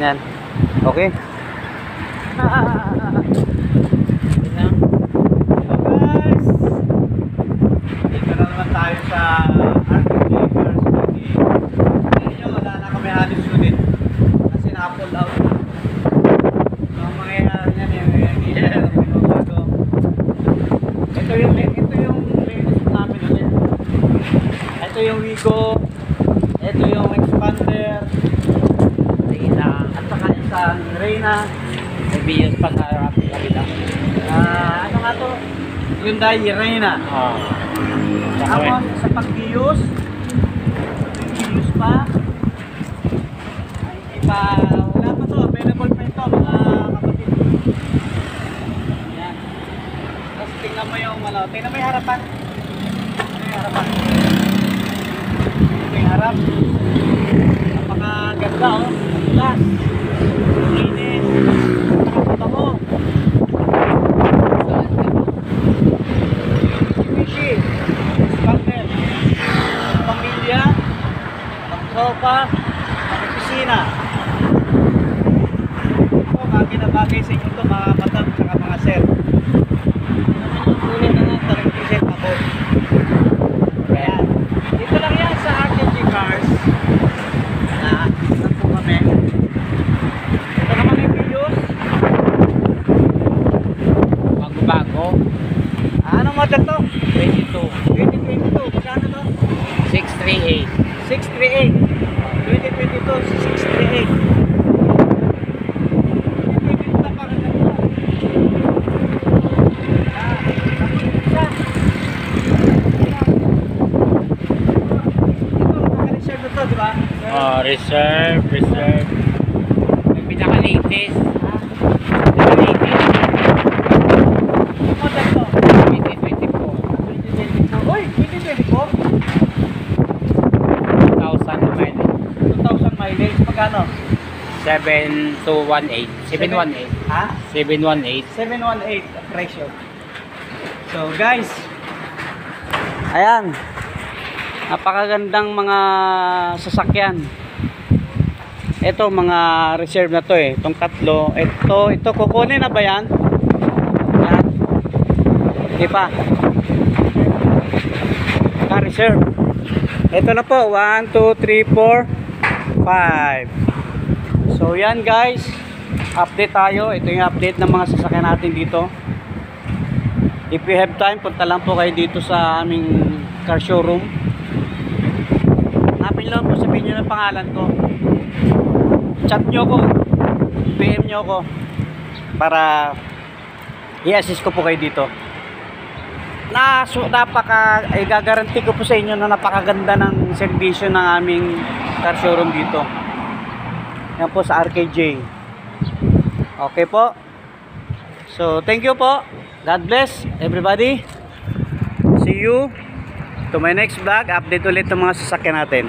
Yan. Okay. Tayo sa RKJ Cars lagi. Ngayon wala na kami halos unit kasi na-pull out na. So ang mangyayari niyan ito yung latest namin ulit. Ito yung Wigo, ito yung Expander Reyna, at saka isang Reyna may BS pa sa harap kabila. Ano nga to? Hyundai Reyna. Tapos sa pag-gius pa ay iba, wala pa to, available pa ito mga kapatid. Yan. Tapos tingnan mo yung tingnan mo yung harapan. Ito yung harapan. Ito yung harap. Napakaganda oh, glass, linis, nakapata mo. Pamilya, pang-tropa, pang-opisina. Ito, mga kinabagay sa inyo ito, mga madam, saka mga sir. Ano naman yung tuloy na nga, talagang present ako. Kaya, dito lang yan sa RKJ Cars. Saan po kami? Ito naman yung videos. Bago-bago. Anong model to? 22. 2022, magkano to? 638. 638. 2022, 638. Ibigta pa rin ito. Ito, naka-reserve ito, di ba? Reserve. Yung pinaka-latest. Model to? 2024. Uy, 2024? 2,000 mileage, magkano? 718. 718. Ha? 718. 718 ang presyo. So guys, ayan, napakagandang mga sasakyan. Ito mga reserve na to eh, itong tatlo. Ito kukunin na ba yan? Yan. Hindi pa. Reserve. Ito na po, 1, 2, 3, 4, 5. So yan guys, update tayo. Ito yung update ng mga sasakyan natin dito. If you have time, punta lang po kayo dito sa aming car showroom. Hanapin lang po, sabihin nyo ng pangalan ko. Chat nyo ko, PM nyo ko para i-assist ko po kayo dito. Gagaranti ko po sa inyo na napakaganda ng servisyo ng aming car showroom dito. Yan po sa RKJ. Okay po. So thank you po. God bless everybody. See you to my next vlog. Update ulit ng mga sasakyan natin.